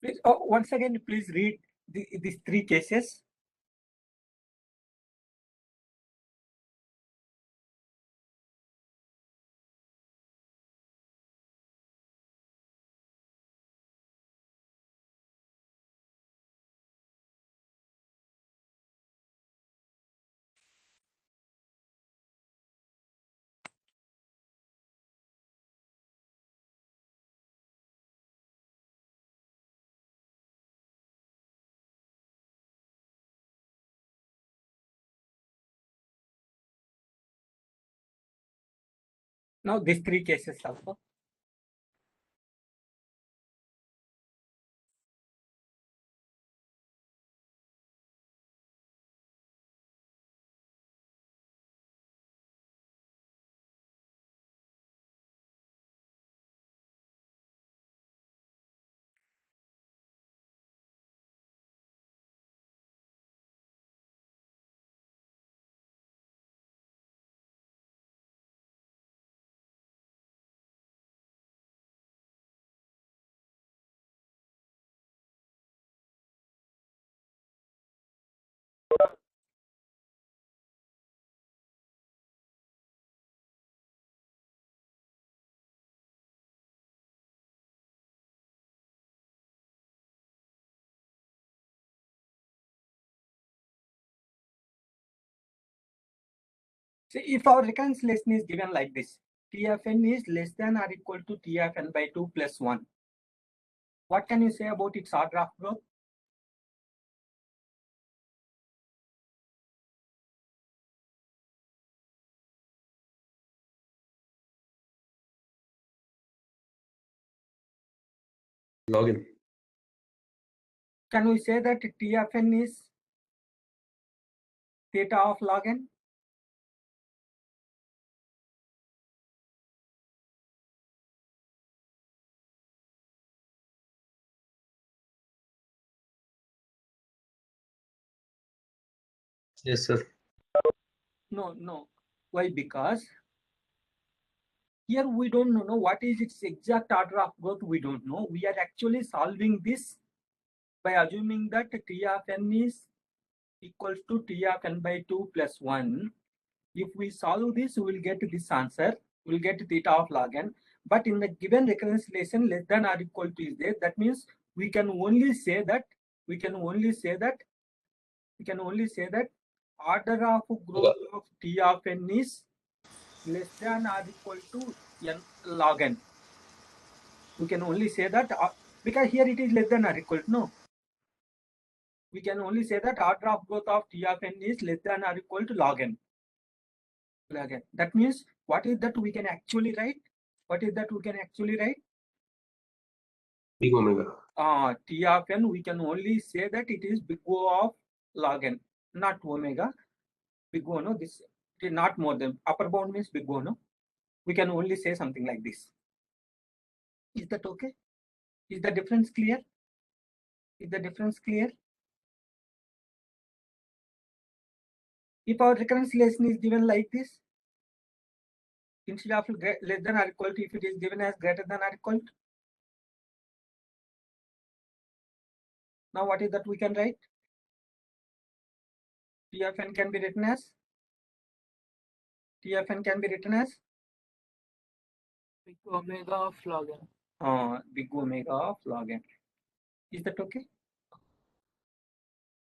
Please, once again, please read these three cases. Now, these three cases also. See, if our reconciliation is given like this, TFN is less than or equal to TFN by 2 plus 1. What can you say about its order of growth? Login. Can we say that TFN is theta of log n? Yes, sir. No. Why? Because here we don't know what is its exact order of growth. We don't know. We are actually solving this by assuming that T of n is equals to T of n by 2 plus 1. If we solve this, we will get this answer. We will get theta of log n. But in the given recurrence relation, less than or equal to is there. That means we can only say that order of growth of T of n is less than or equal to n log n. We can only say that because here it is less than or equal to, no. We can only say that order of growth of T of n is less than or equal to log n. That means what is that we can actually write? Big omega. T of n, we can only say that it is big O of log n, not omega. Big O, no, this is not more than upper bound means big O, no. We can only say something like this. Is that okay? Is the difference clear? If our recurrence relation is given like this, instead of less than or equal to, if it is given as greater than or equal to, now what is that we can write? T of n can be written as big omega of log n. Big omega of log n. Is that okay?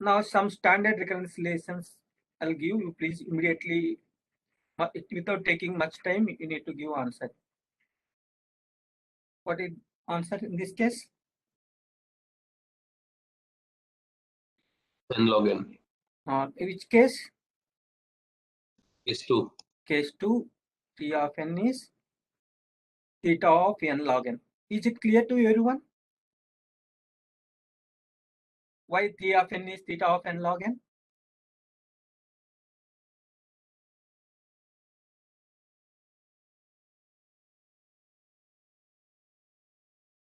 Now some standard recurrence relations I'll give you. Please immediately, without taking much time, you need to give answer. What is answer in this case? N log n. Which case? Case 2. Case 2, T of n is theta of n log n. Is it clear to everyone? Why T of n is theta of n log n?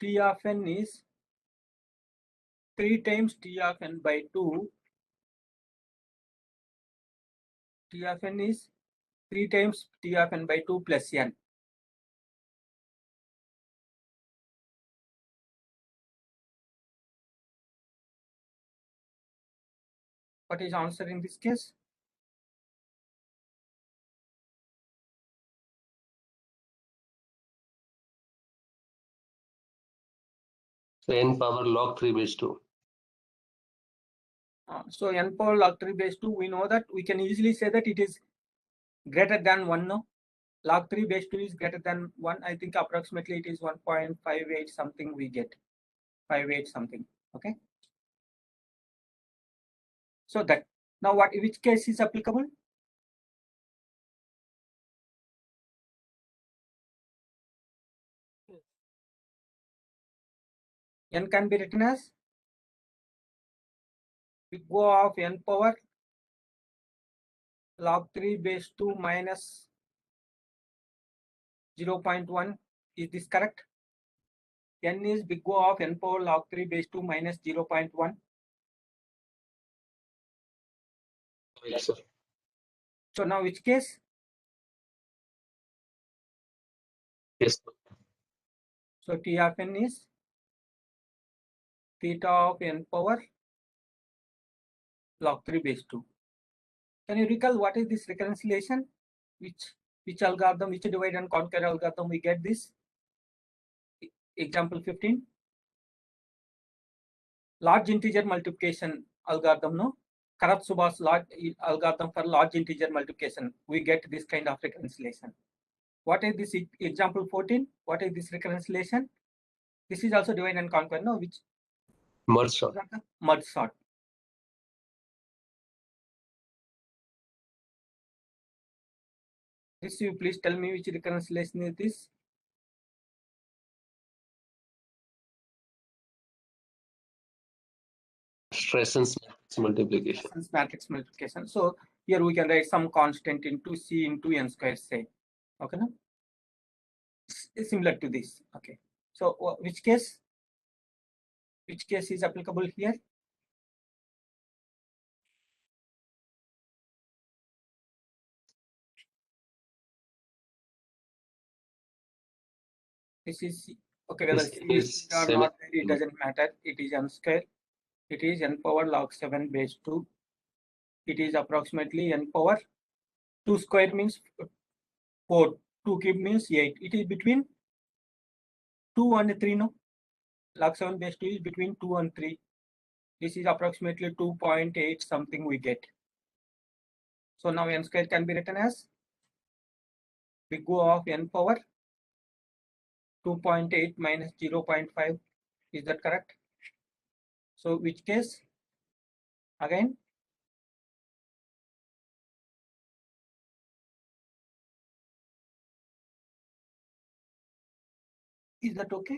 T of n is 3 times T of n by 2. T of n is 3 times T of n by 2 plus n. What is answer in this case? So n power log 3 base 2. So n power log 3 base 2, we know that we can easily say that it is greater than 1, no? Log 3 base 2 is greater than 1. I think approximately it is 1.58 something we get. 58 something. Okay. So that now which case is applicable? N can be written as big O of n power log 3 base 2 minus 0.1. Is this correct? N is big O of n power log 3 base 2 minus 0.1. Yes, sir. So now which case? Yes, sir. So T of n is theta of n power log 3 base 2. Can you recall what is this reconciliation? Which algorithm, which divide and conquer algorithm we get this? Example 15. Large integer multiplication algorithm, no? Karat Subha's large algorithm for large integer multiplication. We get this kind of reconciliation. What is this example 14? What is this reconciliation? This is also divide and conquer, no? Which Merge sort. merge sort. This you please tell me which reconciliation is this? Stressens matrix multiplication. Stressens matrix multiplication. So here we can write some constant into C into n square, say. Okay, no? Similar to this. Okay. So which case? Which case is applicable here? This is okay. Whether This C is is or semi. not, it doesn't matter. It is n square. It is n power log 7 base 2. It is approximately n power 2 square means 4. 2 cube means 8. It is between 2 and 3. No, log 7 base 2 is between 2 and 3. This is approximately 2.8 something we get. So now n square can be written as big O of n power 2.8 minus 0.5. Is that correct? So which case? Again, is that okay?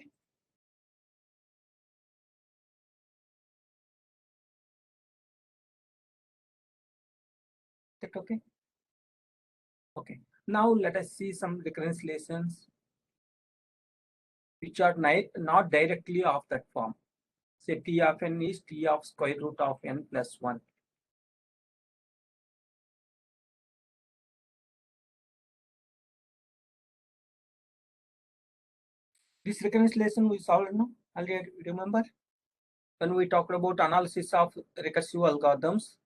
Is that okay? Okay. Now let us see some reconciliations which are not directly of that form. Say T of n is T of square root of n plus 1. This reconciliation we solved, no? Already remember when we talked about analysis of recursive algorithms.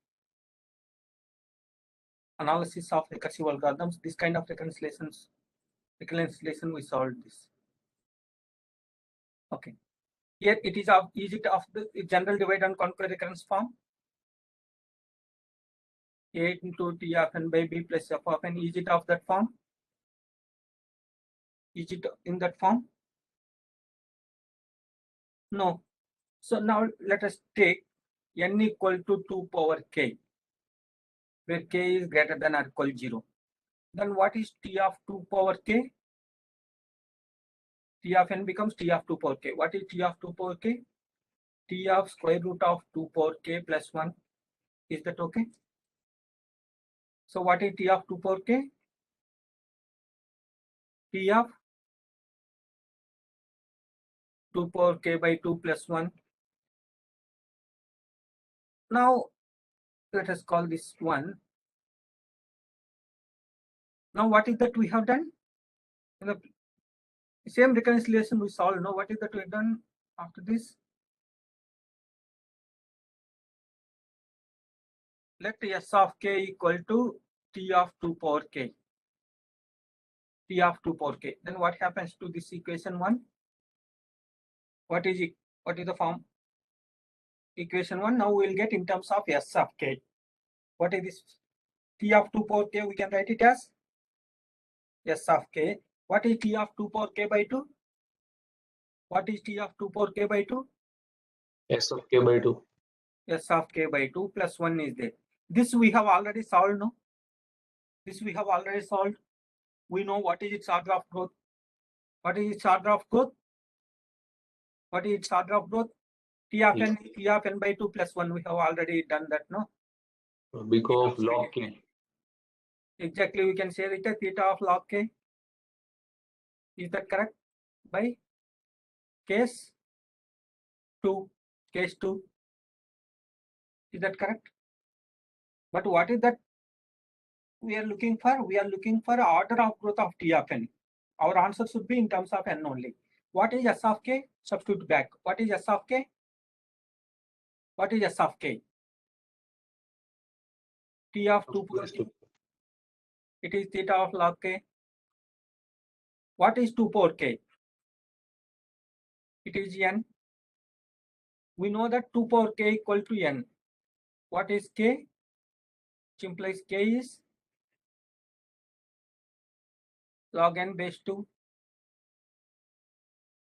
This kind of reconciliation we solved this. Okay. Here it is of it of the general divide and conquer recurrence form. A into T of n by B plus f of n. Is it of that form? Is it in that form? No. So now let us take n equal to 2 power k, where k is greater than or equal to 0. Then what is T of 2 power k? T of n becomes T of 2 power k. What is T of 2 power k? T of square root of 2 power k plus 1. Is that okay? So what is T of 2 power k? T of 2 power k by 2 plus 1. Now let us call this 1. Now what is that we have done? In the same reconciliation we solved. Now what is that we have done after this? let s of k equal to t of 2 power k. T of 2 power k. Then what happens to this equation 1? What is it? What is the form? Equation 1 now we will get in terms of s of k. What is this? T of 2 power k, we can write it as s of k. What is t of 2 power k by 2? What is t of 2 power k by 2? S of k by 2. S of k by 2 plus 1 is there. This we have already solved, no? This we have already solved. We know what is its order of growth. What is its order of growth? What is its order of growth? T of n by 2 plus 1. We have already done that, no? Because of log k. Exactly, we can say it as theta of log k. Is that correct? By case 2. Case 2. Is that correct? But what is that we are looking for? We are looking for order of growth of T of n. Our answer should be in terms of n only. What is S of k? Substitute back. What is S of k? What is S of k? T of 2 power k. It is theta of log k. What is 2 power k? It is n. We know that 2 power k equal to n. What is k? Which implies k is log n base 2.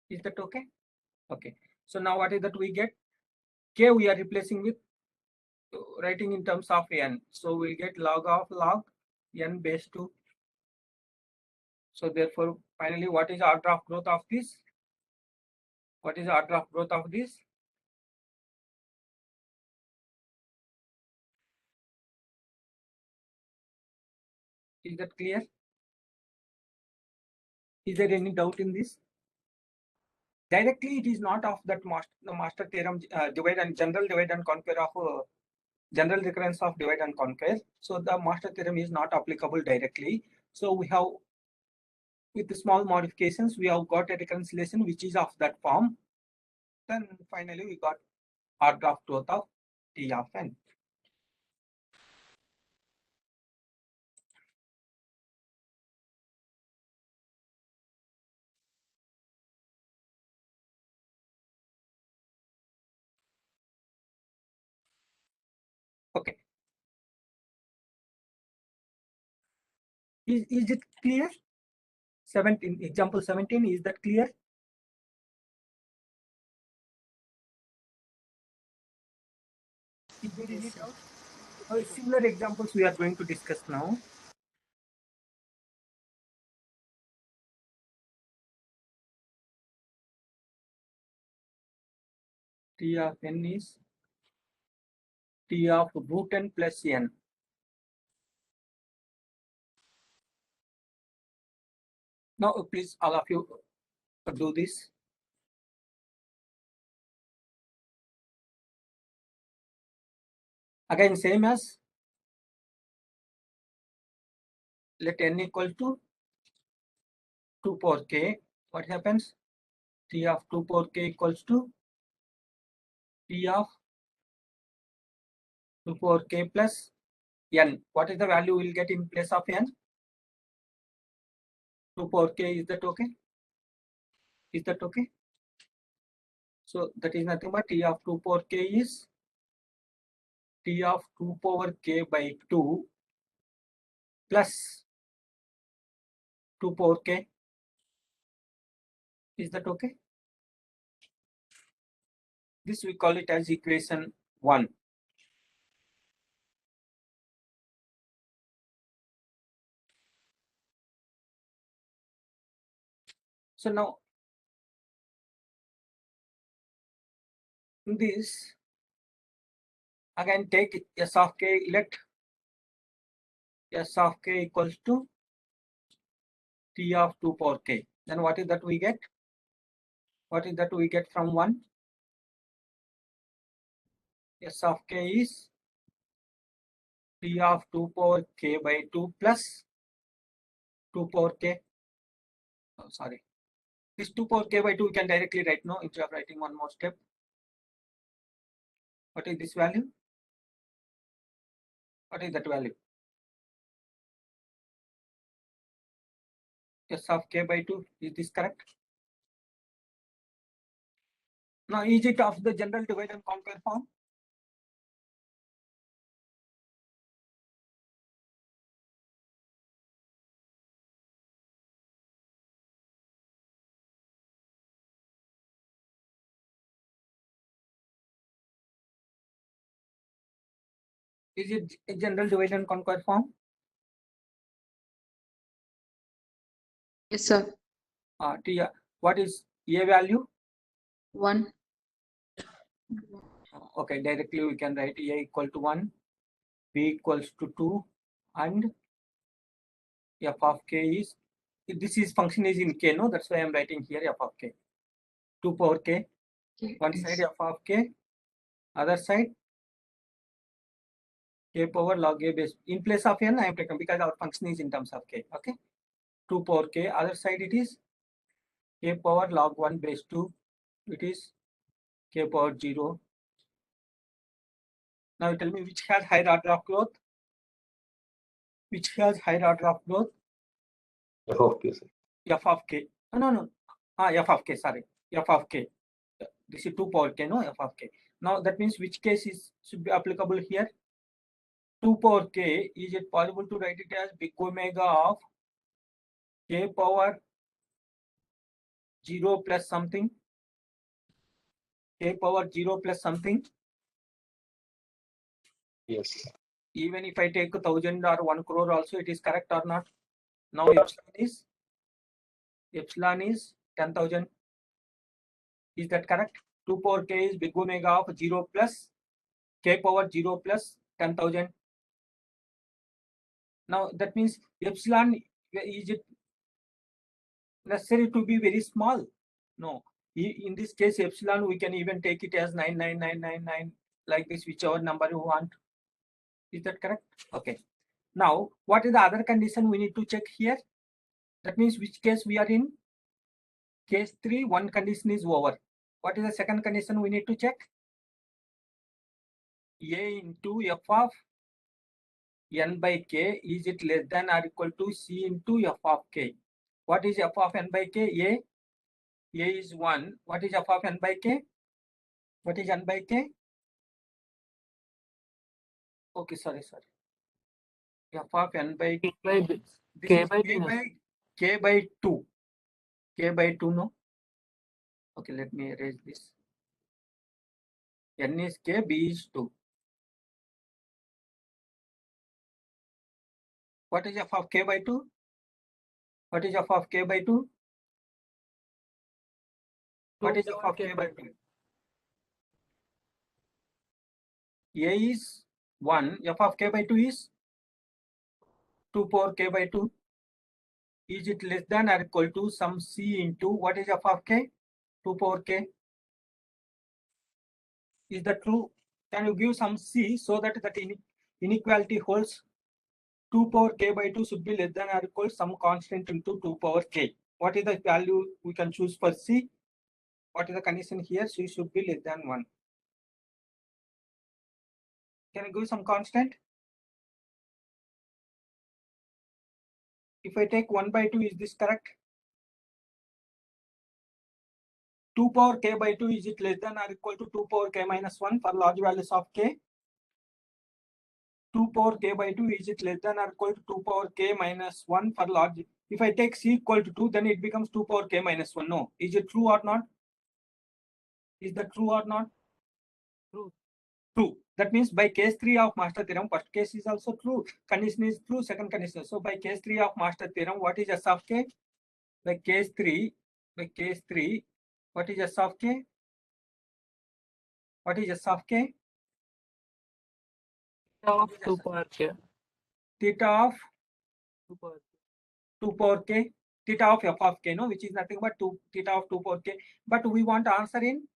Is that okay? Okay. So now what is that we get? K we are replacing with writing in terms of n. So we'll get log of log n base 2. So therefore, finally, what is the order of growth of this? What is the order of growth of this? Is that clear? Is there any doubt in this? Directly, it is not of that the master theorem divide and general divide and conquer of general recurrence of divide and conquer. So the master theorem is not applicable directly. So we have, with the small modifications, we have got a reconciliation which is of that form. Then finally, we got order of growth of T of n. Okay. Is it clear? 17, example 17, is that clear? Is there any doubt? Similar examples we are going to discuss now. T of n is T of root n plus n. Now, please, all of you do this. Again, same as let n equal to 2 power k. What happens? T of 2 power k equals to T of 2 power k plus n. What is the value we'll get in place of n? 2 power k. Is that okay? Is that okay? So that is nothing but T of 2 power k is T of 2 power k by 2 plus 2 power k. Is that okay? This we call it as equation 1. So now this again take s of k, let s of k equals to T of 2 power k. Then what is that we get? What is that we get from 1? S of k is T of 2 power k by 2 plus 2 power k. Oh, sorry. This 2 power k by 2 we can directly write, no, instead of writing one more step. What is this value? What is that value? S of k by 2. Is this correct? Now, is it of the general divide and conquer form? Is it a general divide and conquer form? Yes, sir. What is A value? 1. Okay, directly we can write A equal to 1, B equals to 2, and f of k is, this is function is in k, no? That's why I'm writing here f of k. 2 power k, one side f of k, other side k power log a base. In place of n, I am taken because our function is in terms of k. Okay, 2 power k, other side it is k power log 1 base 2, it is k power 0. Now you tell me which has higher order of growth? Which has higher order of growth? F of k, sir. F of k. No. F of k, sorry. F of k. This is 2 power k, no? F of k. Now that means which case should be applicable here? 2 power k, is it possible to write it as big omega of k power 0 plus something? K power 0 plus something? Yes. Even if I take 1,000 or 1 crore also, it is correct or not? Now epsilon is 10,000. Is that correct? 2 power k is big omega of 0 plus k power 0 plus 10,000. Now that means epsilon, is it necessary to be very small? No. In this case, epsilon, we can even take it as 99999, like this, whichever number you want. Is that correct? Okay. Now, what is the other condition we need to check here? That means which case we are in? Case 3, one condition is over. What is the second condition we need to check? A into f of n by k, is it less than or equal to c into f of k? What is f of n by k? A is 1. What is f of n by k? What is n by k? Okay, sorry. F of n by K by b- this K is by k b, by k by 2. K by 2, no? Okay, let me erase this. N is k, b is 2. What is f of k by 2? What is f of k by 2? What is f of k by 2? A is 1. F of k by 2 is 2 power k by 2. Is it less than or equal to some c into what is f of k? 2 power k. Is that true? Can you give some c so that inequality holds? 2 power k by 2 should be less than or equal to some constant into 2 power k. What is the value we can choose for c? What is the condition here? C should be less than 1. Can I give some constant? If I take 1 by 2, is this correct? 2 power k by 2, is it less than or equal to 2 power k minus 1 for large values of k? 2 power k by 2, is it less than or equal to 2 power k minus 1 for large? If I take c equal to 2, then it becomes 2 power k minus 1. No. Is it true or not? Is that true or not? True. True. That means by case 3 of master theorem, first case is also true. Condition is true, second condition. So by case 3 of master theorem, what is S of k? By case 3, what is S of k? What is S of k? Theta of 2 power k. Theta of 2 power k. 2 power k. Theta of f of k, no, which is nothing but 2 theta of 2 power k. But we want to answer in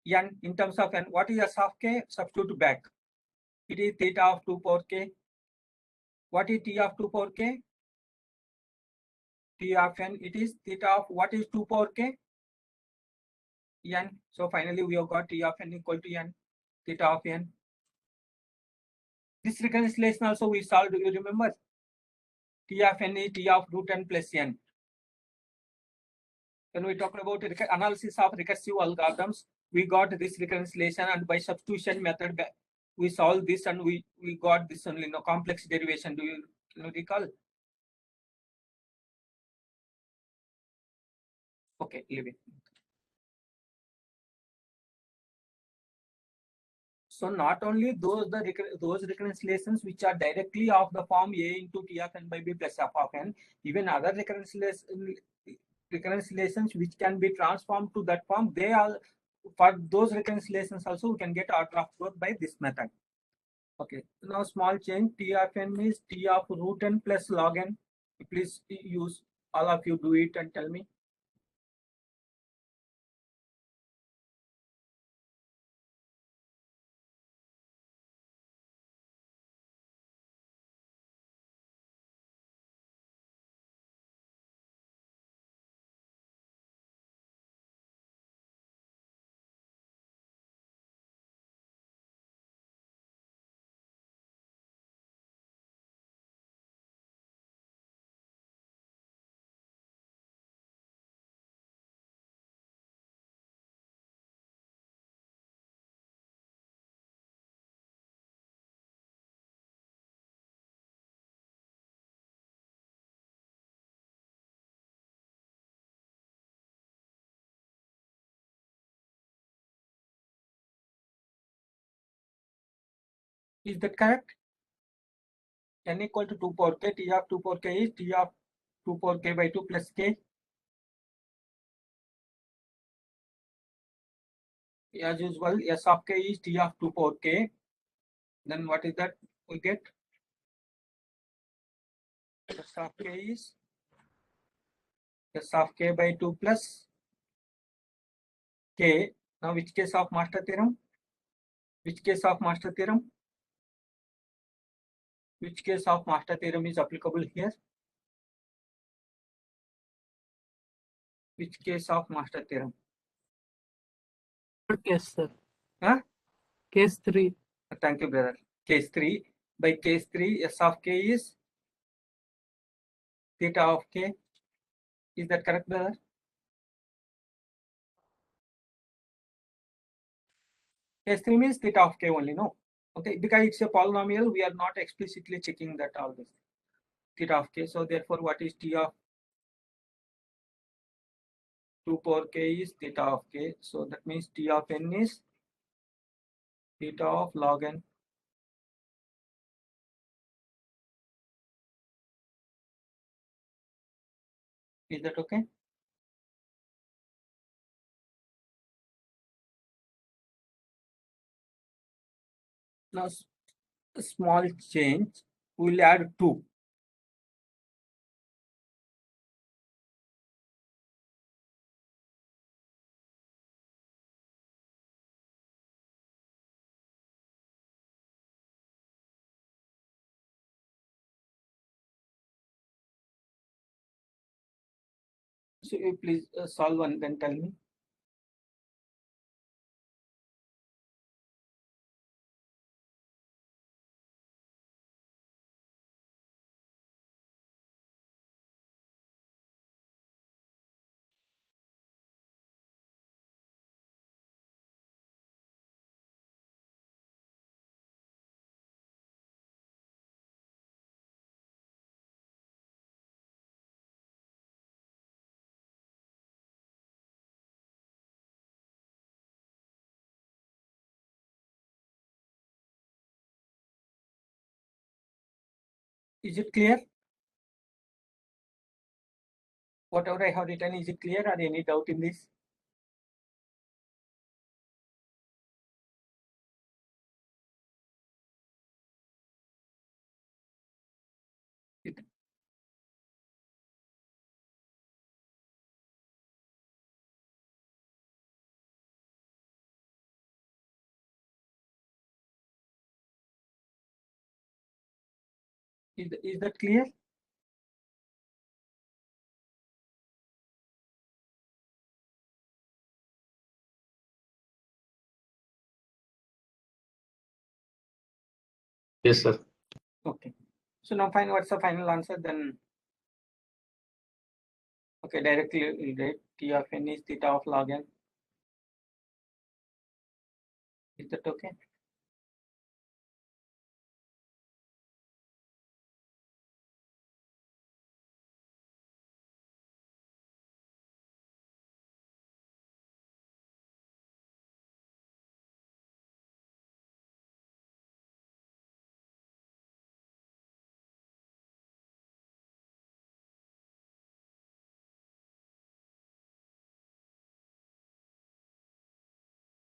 n, in terms of n. What is S of k? Substitute back. It is theta of 2 power k. What is t of 2 power k? T of n, it is theta of what is 2 power k? N. So finally we have got T of n equal to n, theta of n. This reconciliation also we solved, you remember? T of n is T of root n plus n. When we talked about analysis of recursive algorithms, we got this reconciliation, and by substitution method, we solved this, and we got this only, complex derivation. Do you recall? Okay, leave it. So not only those reconciliations which are directly of the form a into t of n by b plus f of n, even other reconciliations which can be transformed to that form, they are, for those reconciliations also we can get order of growth by this method. Okay, now small change, t of n is t of root n plus log n. Please use, all of you do it and tell me. Is that correct? N equal to 2 power k, t of 2 power k is t of 2 power k by 2 plus k. As usual, s of k is t of 2 power k. Then what is that we get? S of k is s of k by 2 plus k. Now which case of master theorem? Which case of master theorem? Which case of master theorem is applicable here? Which case of master theorem? Third case, sir. Huh? Case 3. Thank you, brother. Case 3. By case 3, s of k is theta of k. Is that correct, brother? Case 3 means theta of k only, no? Okay, because it's a polynomial, we are not explicitly checking that all this. Theta of k. So therefore, what is t of 2 power k is theta of k. So that means t of n is theta of log n. Is that okay? Now, a small change, we'll add 2. So you please solve and then tell me. Is it clear? Whatever I have written, is it clear or any doubt in this? Is that clear? Yes, sir. Okay. So now find what's the final answer then. Okay, directly we'll write T of n is theta of log n. Is that okay?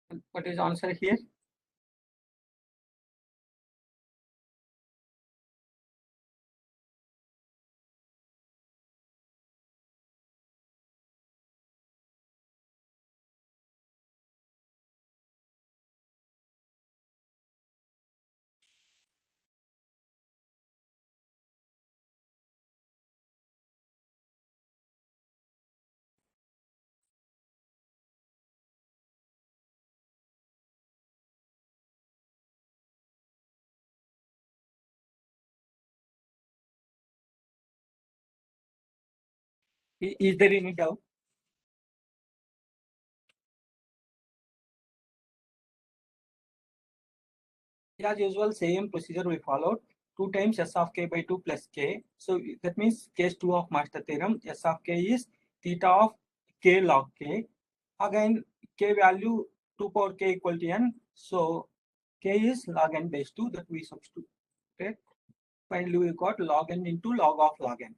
And what is answer here? Is there any doubt? As usual, same procedure we followed. 2 times s of k by 2 plus k. So that means case 2 of master theorem. S of k is theta of k log k. Again, k value 2 power k equal to n. So k is log n base 2 that we substitute. Okay. Finally, we got log n into log of log n.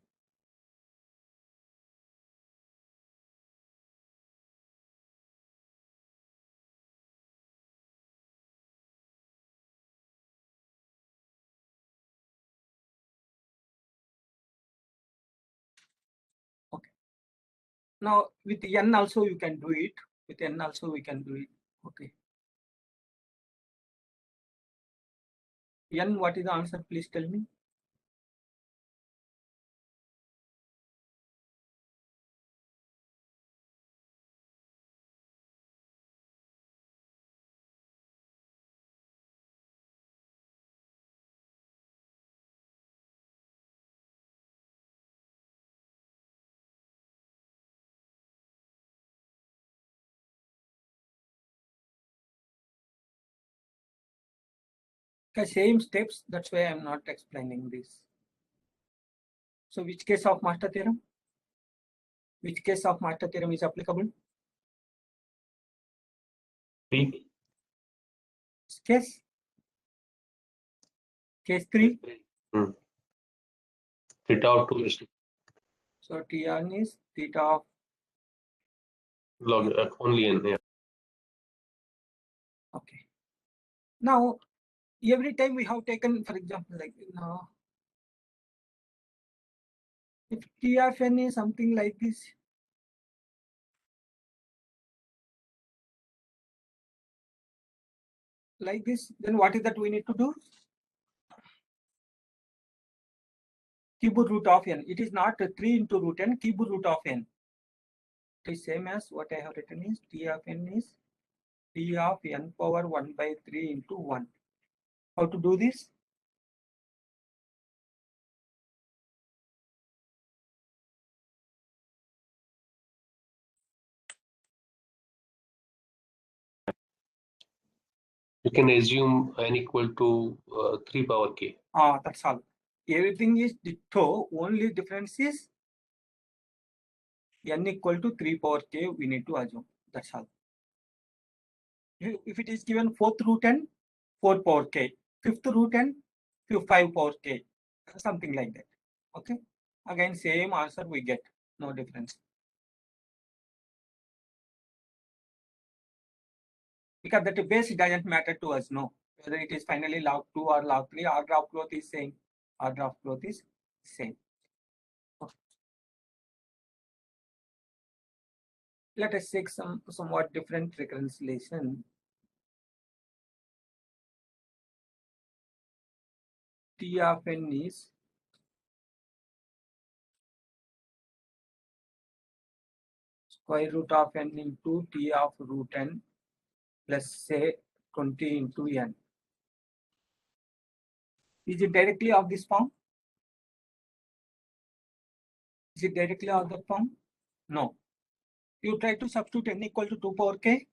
Okay. Now with n also you can do it. With n also we can do it. Okay. N, what is the answer? Please tell me. Okay, same steps. That's why I'm not explaining this. So which case of master theorem? Which case of master theorem is applicable? Three. Case? Case 3. Theta of 2 is So Tn is theta of log only n. Yeah. okay. Now every time we have taken, for example, like now, if T of n is something like this, then what is that we need to do? Cube root of n. It is not 3 into root n, cube root of n. It is same as what I have written is T of n is T of n power 1 by 3 into 1. How to do this? You can assume n equal to 3 power k. That's all. Everything is ditto. Only difference is n equal to 3 power k. We need to assume. That's all. If it is given 4th root n, 4 power k. 5th root n, 5 power k. Something like that. Okay. Again, same answer we get. No difference. Because that base doesn't matter to us. No. Whether it is finally log 2 or log 3, order of growth is same. Order of growth is same. Okay. Let us take some somewhat different reconciliation. T of n is square root of n into T of root n plus say 20 into n. Is it directly of this form? Is it directly of the form? No. You try to substitute n equal to 2 power k.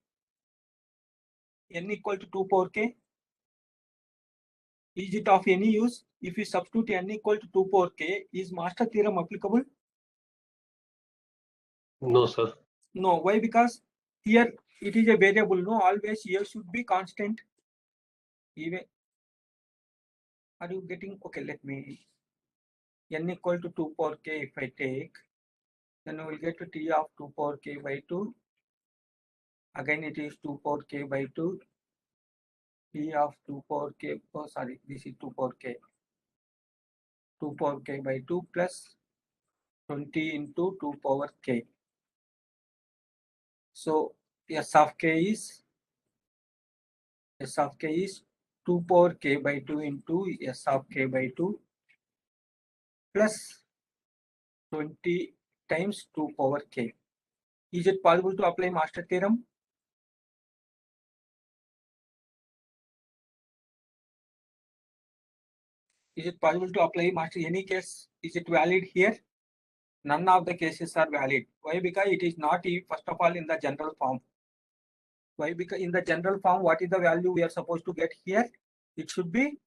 N equal to 2 power k. Is it of any use? If you substitute n equal to 2 power k, is master theorem applicable? No, sir. No. Why? Because here it is a variable. No, always here should be constant. Even are you getting? Okay, let me. N equal to 2 power k if I take, then we will get to t of 2 power k by 2. Again it is 2 power k by 2. T of 2 power k, oh sorry, this is 2 power k. 2 power k by 2 plus 20 into 2 power k. So S of k is 2 power k by 2 into S of k by 2 plus 20 times 2 power k. Is it possible to apply master theorem? Is it possible to apply master any case? Is it valid here? None of the cases are valid. Why? Because it is not, first of all, in the general form. Why? Because in the general form, what is the value we are supposed to get here? It should be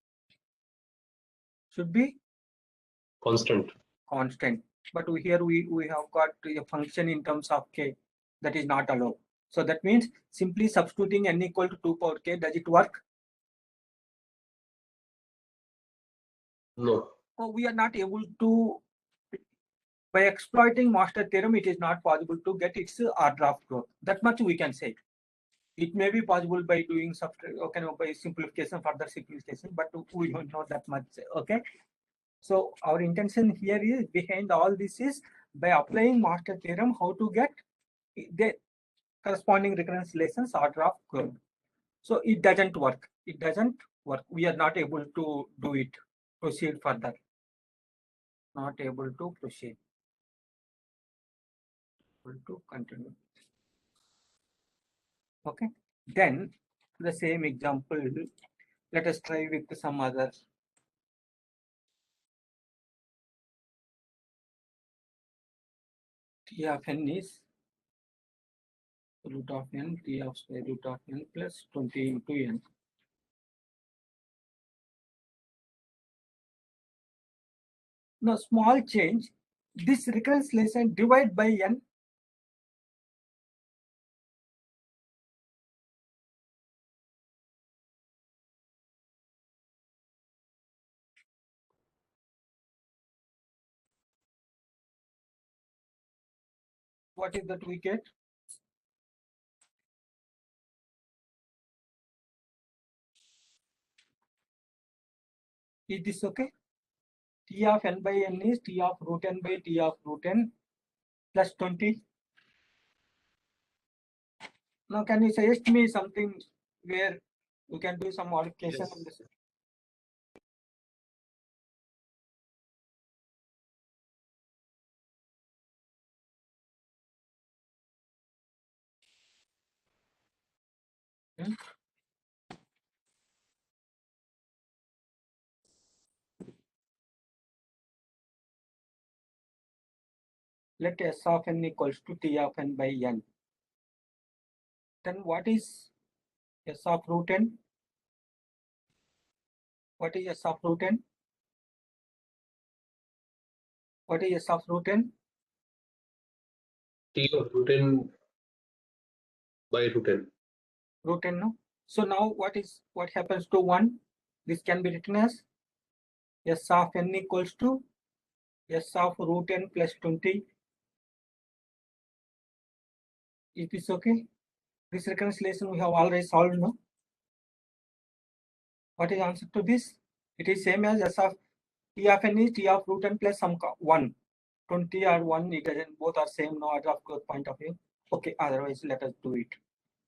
Constant. constant. But here we have got a function in terms of k that is not allowed. So that means simply substituting n equal to 2 power k, does it work? No. So we are not able to, by exploiting master theorem, it is not possible to get its order of growth. That much we can say. It may be possible by doing by simplification, further simplification, but we don't know that much. Okay. So our intention here is, behind all this is, by applying master theorem, how to get the corresponding recurrence relations order of growth. So it doesn't work. It doesn't work. We are not able to do it. Proceed further. Not able to proceed. Able to continue. Okay. Then the same example. Let us try with some other. T of n is root of n, t of square root of n plus 20 into n. Now, small change, this recurrence relation divide by n. What is that we get? Is this okay? T of n by n is T of root n by T of root n plus 20. Now, can you suggest me something where we can do some modification Yes. on this? Let S of n equals to T of n by n. Then what is S of root n? What is S of root n? What is S of root n? T of root n by root n. Root n, no? So now what happens to 1? This can be written as S of n equals to S of root n plus 20. Is this okay? This reconciliation we have already solved, no? What is the answer to this? It is same as S of T of n is T of root n plus some 1. 20 or 1, it doesn't, both are same, no order of growth point of view. Okay, otherwise let us do it.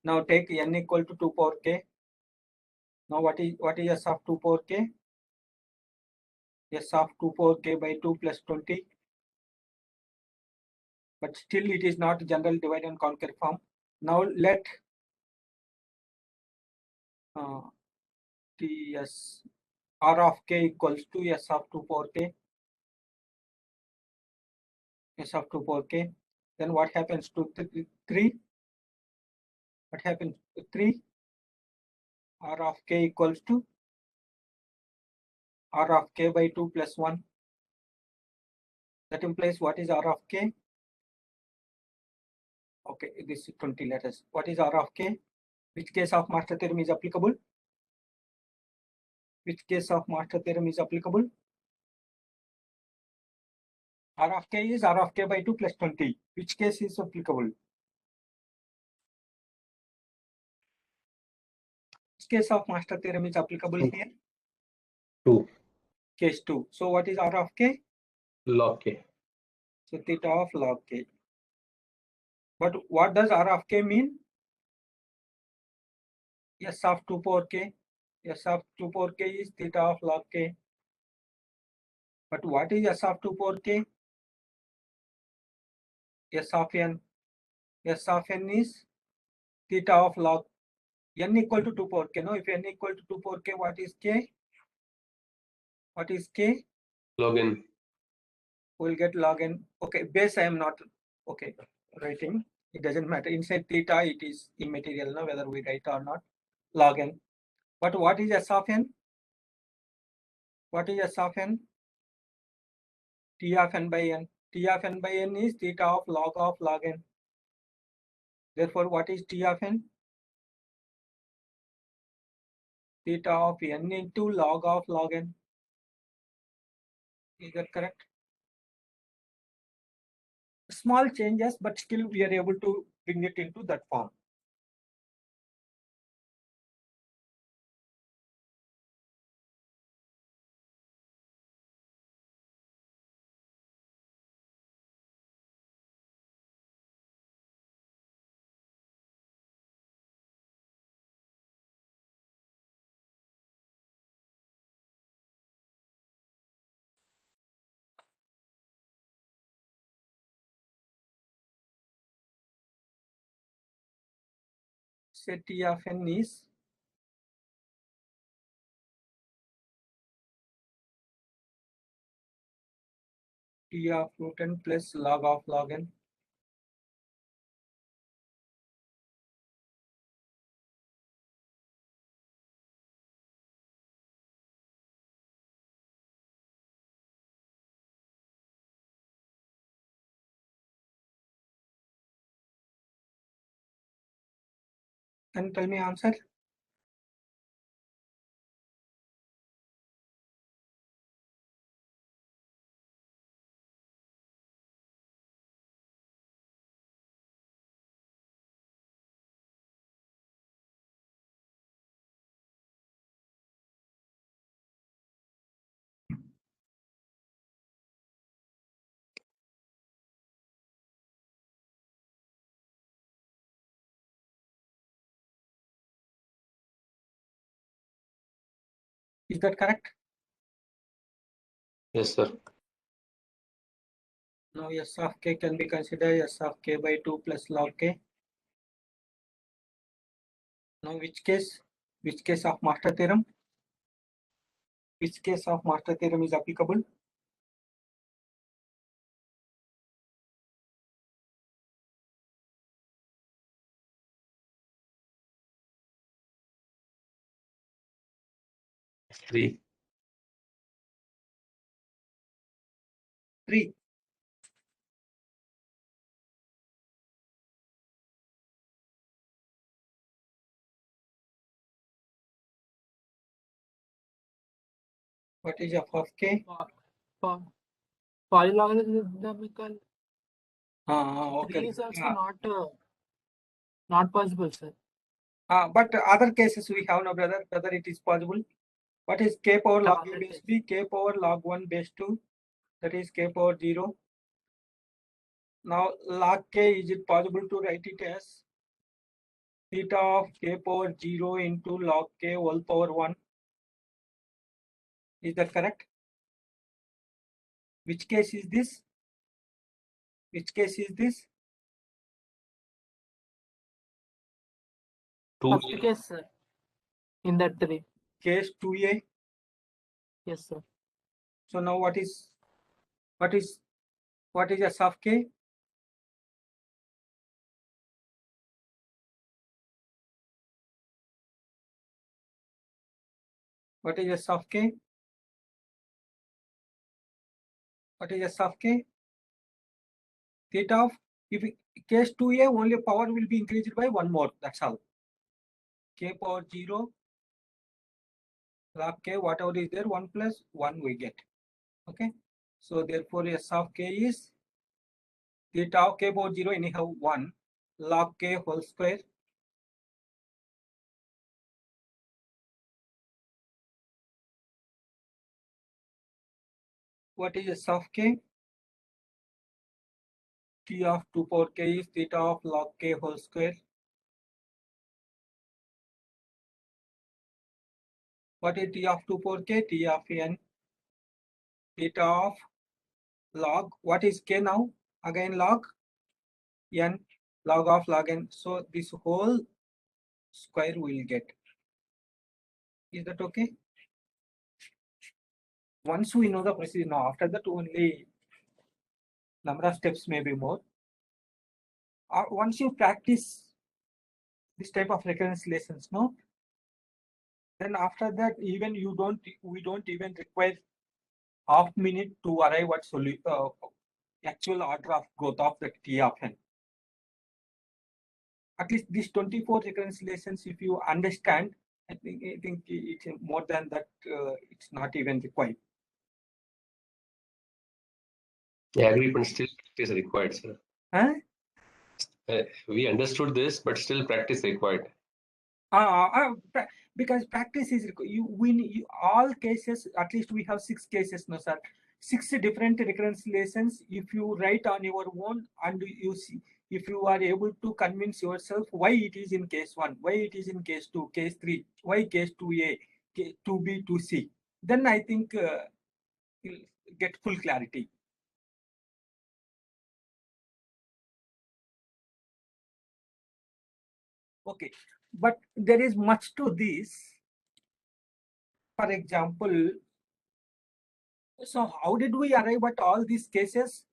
Now take n equal to 2 power k. Now what is S of 2 power k? S of 2 power k by 2 plus 20. But still it is not general divide and conquer form. Now let Ts R of k equals to S of 2 power k. S of 2 power k. Then what happens to 3? What happens to 3? R of k equals to R of k by 2 plus 1. That implies what is R of k? Okay, this is 20 letters. What is R of k? Which case of master theorem is applicable? Which case of master theorem is applicable? R of k is R of k by 2 plus 20. Which case is applicable? Which case of master theorem is applicable here? 2 Case 2. So what is R of k? log k. So theta of log k. But what does R of k mean? S of 2 power k. S of 2 power k is theta of log k. But what is S of 2 power k? S of n. S of n is theta of log n equal to 2 power k. No, if n equal to 2 power k, what is k? What is k? Log n. We'll get log n. Okay, base I am not okay writing. It doesn't matter. Inside theta, it is immaterial now whether we write or not. Log n. But what is S of n? What is S of n? T of n by n. T of n by n is theta of log n. Therefore, what is T of n? Theta of n into log n. Is that correct? Small changes, but still we are able to bring it into that form. Say T of n is T of root n plus log n. Can tell me answer? Is that correct? Yes, sir. Now S of k can be considered S of k by 2 plus log k. Now which case? Which case of master theorem? Which case of master theorem is applicable? Three. 3. What is f of k? Polylogarithmical Okay. 3 is also not possible, sir. But other cases we have no brother. Whether it is possible. What is k power log u Other base case. b? K power log 1 base 2. That is k power 0. Now log k, is it possible to write it as theta of k power 0 into log k whole power 1? Is that correct? Which case is this? Which case is this? Two. First case, sir. In that 3. Case 2a. Yes, sir. So now what is S of k? What is S of k? What is S of k? Theta of, if case 2a, only power will be increased by 1 more, that's all. K power 0 log k, whatever is there, 1 plus 1 we get. Okay, so therefore S of k is theta of k power 0 anyhow 1 log k whole square. What is S of k? T of 2 power k is theta of log k whole square. What is T of 2 power k? T of n theta of log, what is k now? Again log n, log of log n. So this whole square will get. Is that okay? Once we know the procedure, now after that only number of steps may be more. Once you practice this type of recurrence lessons, no, then after that even we don't even require half minute to arrive at actual order of growth of the T of n. At least these 24 recurrence lessons, if you understand, I think it's more than that. It's not even required. I agree, but still practice required, sir. Huh? We understood this, but still practice required. Because practice is you win all cases. At least we have 6 cases, no sir. 6 different recurrence lessons. If you write on your own and you see, if you are able to convince yourself why it is in case 1, why it is in case 2, case 3, why case 2a, 2b, 2c, then I think you'll get full clarity. Okay, but there is much to this. For example, so how did we arrive at all these cases?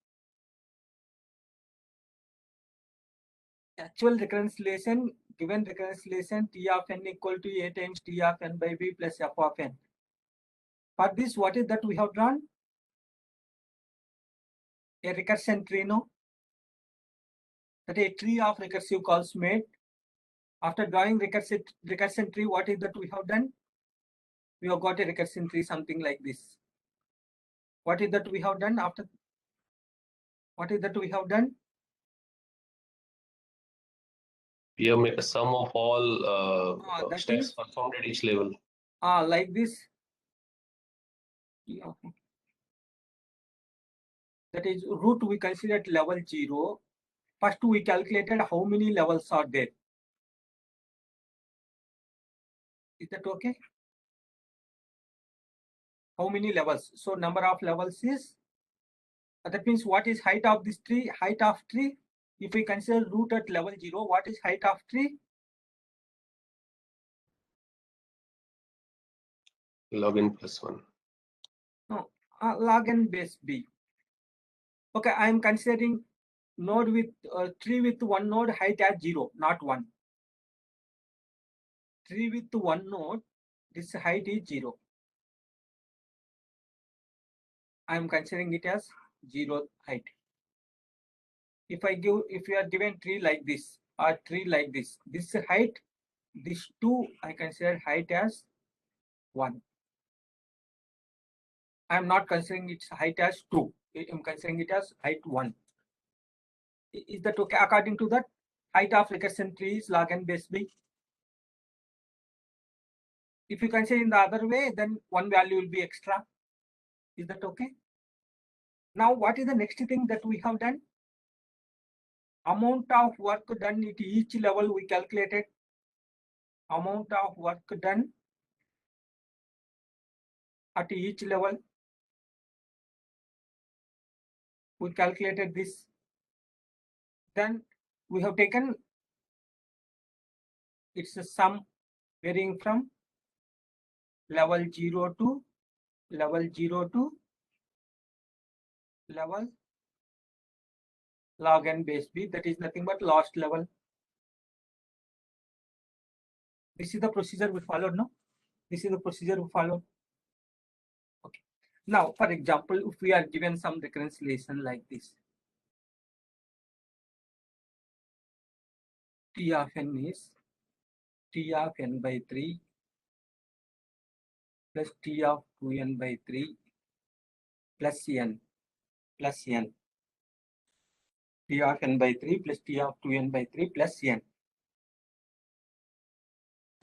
Actual recurrence relation, given recurrence relation, T of n equal to a times T of n by b plus f of n. For this, what is that we have drawn? A recursion tree, no? That a tree of recursive calls made. After drawing recursion tree, what is that we have done? We have got a recursion tree, something like this. What is that we have done after? What is that we have done? We have made a sum of all That steps is performed at each level. like this. Yeah. That is root we consider at level 0. First we calculated how many levels are there. Is that okay? How many levels? So number of levels is, that means what is height of this tree? Height of tree, if we consider root at level 0, what is height of tree? Log n plus 1. No, log n base b. Okay, I am considering node with tree with one node height as 0, not 1. Tree with one node, this height is 0. I am considering it as 0 height. If we are given tree like this or tree like this height, this 2 I consider height as 1. I am not considering its height as 2. I am considering it as height 1. Is that okay? According to that, height of recursion tree is log n base b. If you consider in the other way, then one value will be extra. Is that okay? Now, what is the next thing that we have done? Amount of work done at each level we calculated. Amount of work done at each level. We calculated this. Then we have taken it's a sum varying from level 0 to level 0 to level log n base b, that is nothing but last level. This is the procedure we followed, no? This is the procedure we followed. Okay. Now, for example, if we are given some recurrence relation like this, T of n is T of n by 3 plus T of 2n by 3 plus n plus n. T of n by 3 plus T of 2n by 3 plus n.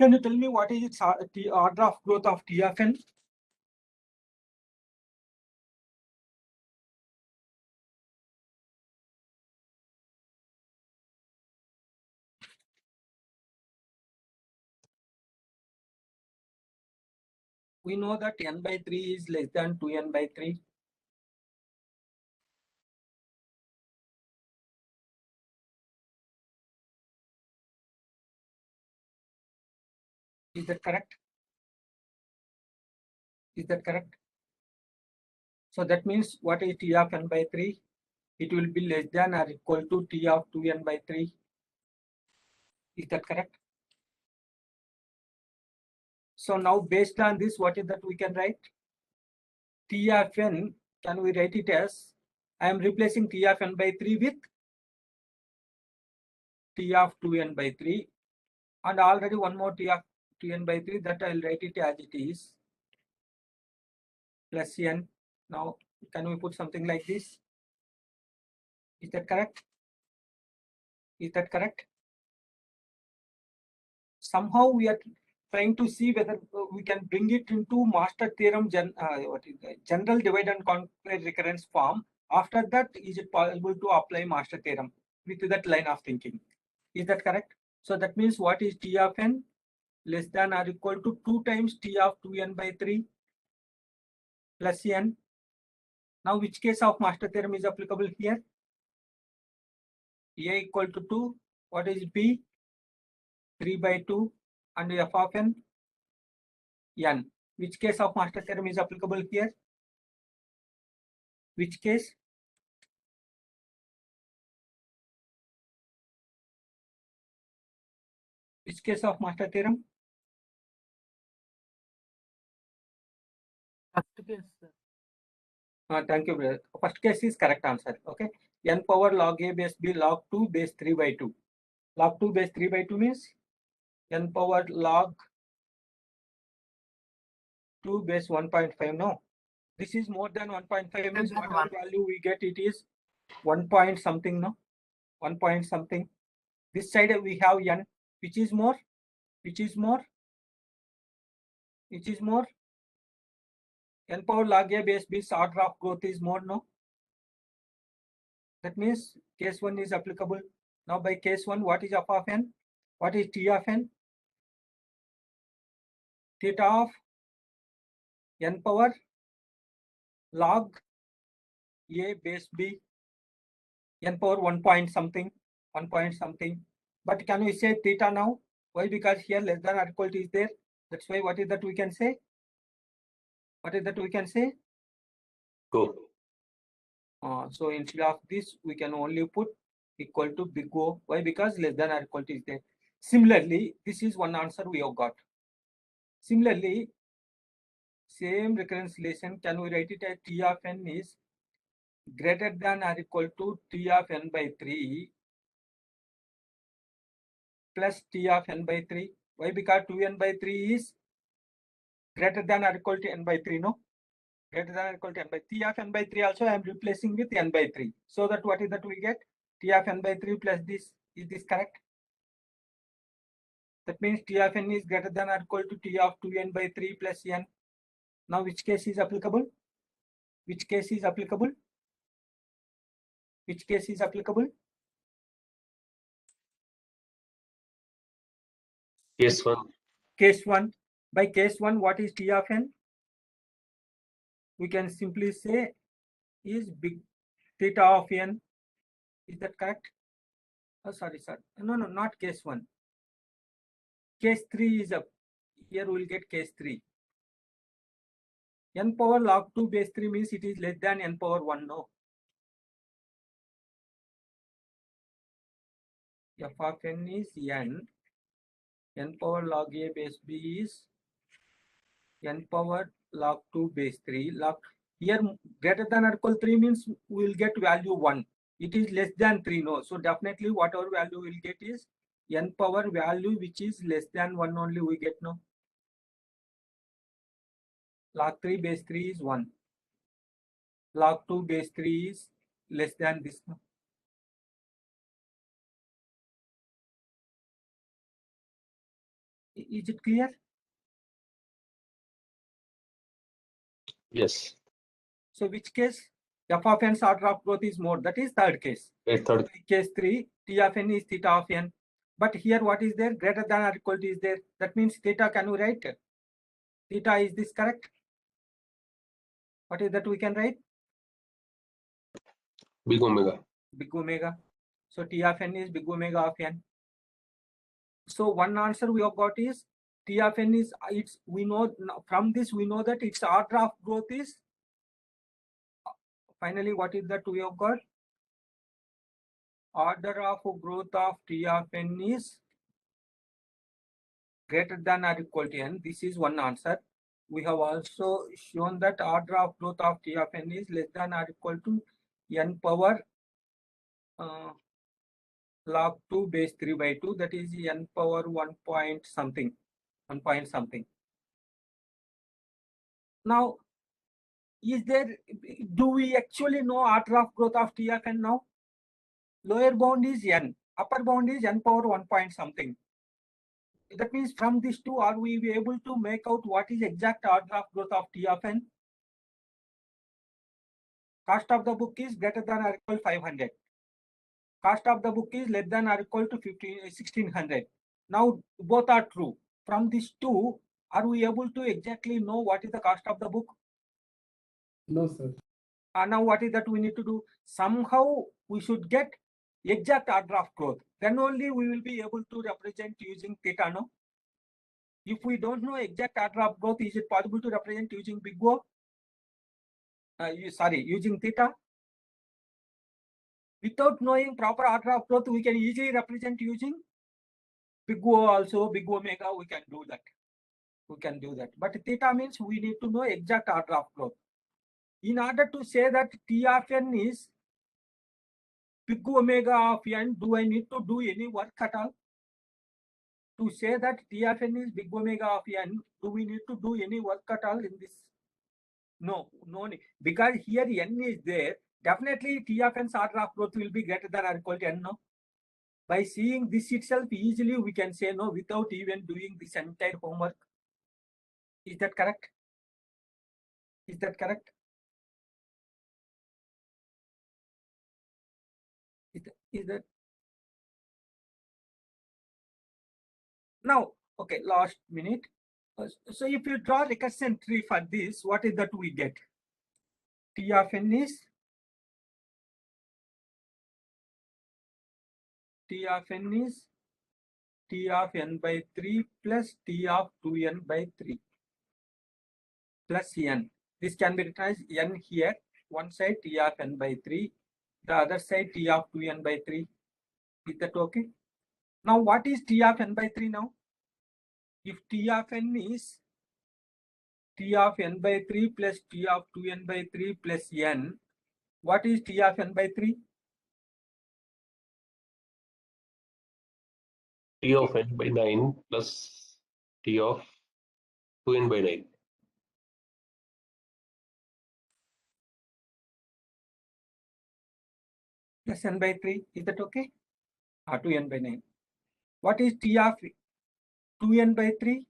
Can you tell me what is its order of growth of T of n? We know that n by 3 is less than 2n by 3. Is that correct? Is that correct? So that means what is T of n by 3? It will be less than or equal to T of 2n by 3. Is that correct? So now based on this, what is that we can write? T of n, can we write it as, I am replacing T of n by 3 with T of 2n by 3, and already one more T of 2n by 3, that I will write it as it is, plus n. Now can we put something like this? Is that correct? Is that correct? Somehow we are trying to see whether we can bring it into master theorem general divide and conquer recurrence form. After that, is it possible to apply master theorem with that line of thinking? Is that correct? So that means what is T of n? Less than or equal to 2 times T of 2n by 3 plus n. Now which case of master theorem is applicable here? A equal to 2. What is B? 3 by 2 and f of n? N. Which case of master theorem is applicable here? Which case? Which case of master theorem? First case, sir. Thank you, brother. First case is correct answer. Okay. N power log a base b log 2 base 3 by 2. Log 2 base 3 by 2 means n power log 2 base 1.5. No. This is more than 1.5 means than whatever one. value we get, it is 1 point something. No. 1 point something. This side we have n, which is more, which is more, which is more. N power log a base b's order of growth is more. No. That means case 1 is applicable. Now by case 1, what is f of n? What is T of n? Theta of n power log a base b, n power 1 point something, 1 point something. But can we say theta now? Why? Because here less than or equal to is there. That's why what is that we can say? What is that we can say? Go. So instead of this, we can only put equal to big O. Why? Because less than or equal to is there. Similarly, this is one answer we have got. Similarly, same recurrence relation, can we write it as T of n is greater than or equal to T of n by 3 plus T of n by 3. Why? Because 2n by 3 is greater than or equal to n by 3, no? Greater than or equal to n by 3. T of n by 3 also I am replacing with n by 3. So that what is that we get? T of n by 3 plus this. Is this correct? That means T of n is greater than or equal to T of 2n by 3 plus n. Now which case is applicable? Which case is applicable? Which case is applicable? Case 1. Case 1. By case 1, what is T of n? We can simply say is big theta of n. Is that correct? Oh, sorry, sir. No, not case 1. Case 3 is up. Here we will get case 3. n power log 2 base 3 means it is less than n power 1, no? F of n is n power log a base b is n power log 2 base 3. Here greater than or equal 3 means we will get value 1. It is less than 3, no? So definitely whatever value we will get is n power value which is less than 1 only we get, no? Log 3 base 3 is 1. Log 2 base 3 is less than this, no? Is it clear? Yes. So which case? F of n's order of growth is more. That is third case. Third. Case 3, T of n is theta of n. But here what is there? Greater than or equal to is there. That means theta, can we write? Theta, is this correct? What is that we can write? Big omega. Big omega. So T of n is big omega of n. So one answer we have got is T of n is, we know from this we know that its order of growth is, finally what is that we have got? Order of growth of T of n is greater than or equal to n. This is one answer. We have also shown that order of growth of T of n is less than or equal to n power log 2 base 3 by 2, that is n power 1 point something. Now, do we actually know order of growth of T of n now? Lower bound is n, upper bound is n power 1 point something. That means from these two, are we able to make out what is exact order of growth of T of n? Cost of the book is greater than or equal to 500. Cost of the book is less than or equal to 1600. Now both are true. From these two, are we able to exactly know what is the cost of the book? No, sir. Now what is that we need to do? Somehow we should get exact order of growth. Then only we will be able to represent using theta, no? If we don't know exact order of growth, is it possible to represent using big O? Using theta? Without knowing proper order of growth, we can easily represent using big O also, big omega, we can do that. But theta means we need to know exact order of growth. In order to say that T of n is big omega of n, do I need to do any work at all? To say that T of n is big omega of n, do we need to do any work at all in this? No need. Because here n is there, definitely T of n's order of growth will be greater than or equal to n, no? By seeing this itself, easily we can say no without even doing this entire homework. Is that correct? Is that correct? Is that? Now, okay, last minute. So if you draw recursion tree for this, what is that we get? T of n is T of n by 3 plus T of 2n by 3 plus n. This can be written as n here. One side T of n by 3, the other side T of 2n by 3. Is that okay? Now what is T of n by 3 now? If T of n is T of n by 3 plus T of 2n by 3 plus n, what is T of n by 3? T of n by 9 plus T of 2n by 9. Plus n by 3, is that okay? 2n by 9. What is T of 2n by 3?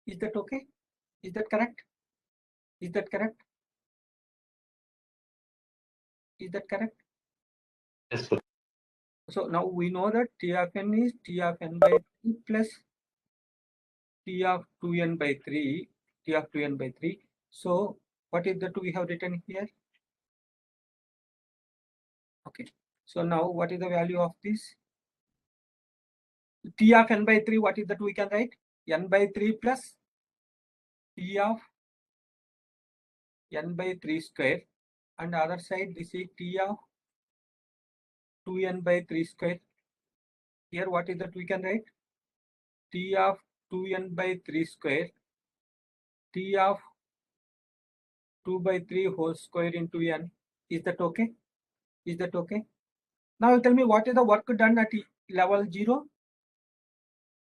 Is that okay? Is that correct? Is that correct? Is that correct? Yes, sir. So now we know that T of n is T of n by 3 plus T of 2n by 3, T of 2n by 3. So what is that we have written here? Okay. So now what is the value of this? T of n by 3, what is that we can write? N by 3 plus T of n by 3 square, and other side this is T of 2n by 3 square. Here what is that we can write? T of 2n by 3 square, T of 2 by 3 whole square into n. Is that okay? Is that okay? Now tell me what is the work done at level 0?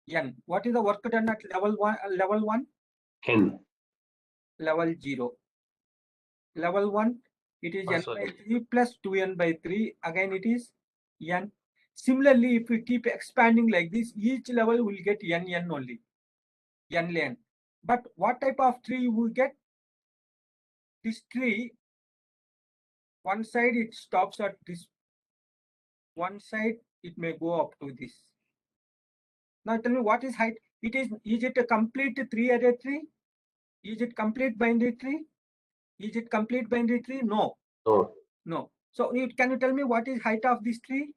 N. What is the work done at level 1? Level 1? N. Level 0. Level 1, it is n by 3 plus 2n by 3. Again it is n. Similarly, if we keep expanding like this, each level will get n only. N ln. But what type of tree we get? This tree, one side it stops at this, one side it may go up to this. Now tell me what is height? Is it a complete 3-array tree? Is it complete binary tree? Is it complete binary tree? No. No. No. So can you tell me what is height of this tree?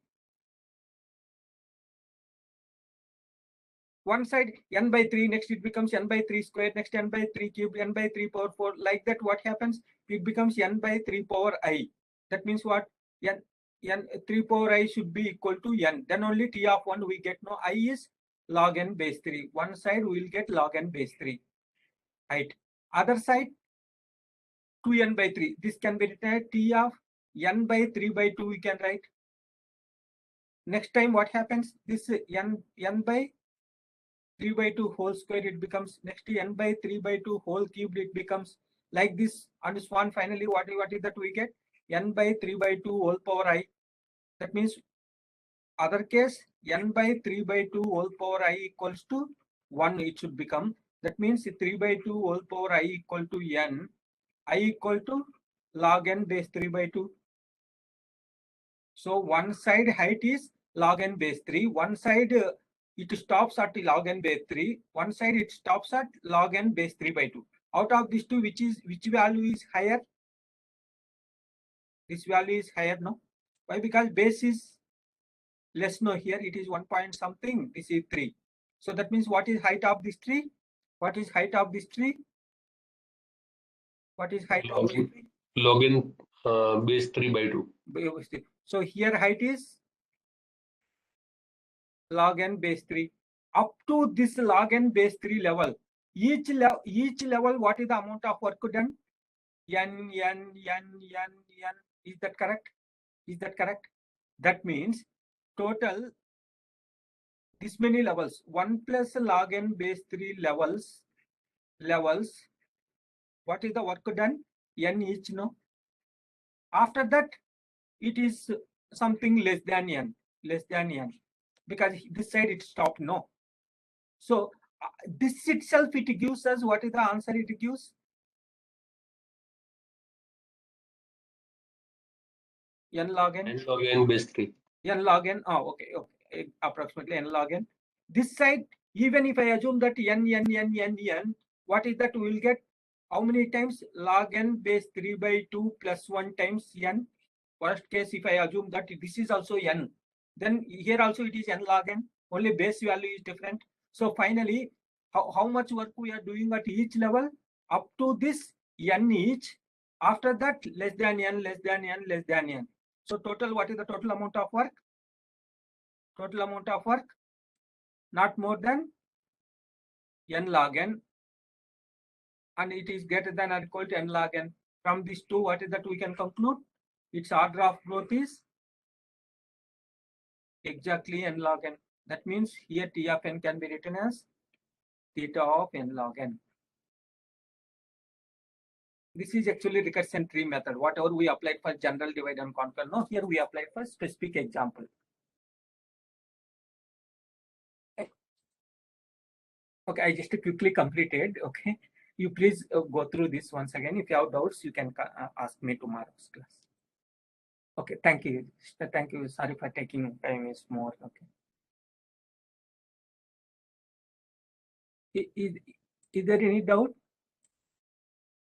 One side n by 3, next it becomes n by 3 square, next n by 3 cube, n by 3 power 4. Like that, what happens? It becomes n by 3 power I. That means what? N 3 power I should be equal to n. Then only T of 1 we get. No, I is log n base 3. One side we will get log n base 3. Height. Other side 2n by 3. This can be written as T of n by 3 by 2 we can write. Next time what happens? This n by 3 by 2 whole square, it becomes next n by 3 by 2 whole cubed, it becomes like this, and so on. Finally, what is that we get? N by 3 by 2 whole power I. That means other case n by 3 by 2 whole power I equals to 1 it should become. That means 3 by 2 whole power I equal to n. I equal to log n base 3 by 2. So one side height is log n base 3, one side it stops at log n base 3, one side it stops at log n base 3 by 2. Out of these two, which value is higher? This value is higher, no? Why? Because base is less, no? Here it is 1 point something, this is 3. So that means what is height of this tree? What is height of this tree? What is height of this tree? Log n base 3 by 2. So here height is log n base 3. Up to this log n base 3 level, each level, what is the amount of work done? N. Is that correct? Is that correct? That means total this many levels, 1 plus log n base 3 levels. What is the work done? N each, no? After that, it is something less than n, because this side it stopped, no? So this itself, it gives us, what is the answer it gives? N log n. N log n base 3. N log n. Oh, okay. Approximately n log n. This side, even if I assume that n, what is that we will get? How many times? Log n base 3 by 2 plus 1 times n. Worst case, if I assume that this is also n, then here also it is n log n. Only base value is different. So finally, how much work we are doing at each level? Up to this n each. After that, less than n, less than n, less than n. So total, what is the total amount of work? Total amount of work, not more than n log n, and it is greater than or equal to n log n. From these two, what is that we can conclude? Its order of growth is exactly n log n. That means here T of n can be written as theta of n log n. This is actually recurrent tree method. Whatever we applied for general divide and conquer, no, here we applied for specific example. Okay, I just quickly completed. Okay, you please go through this once again. If you have doubts, you can ask me tomorrow's class. Okay, thank you. Thank you. Sorry for taking time is more. Okay. Is there any doubt?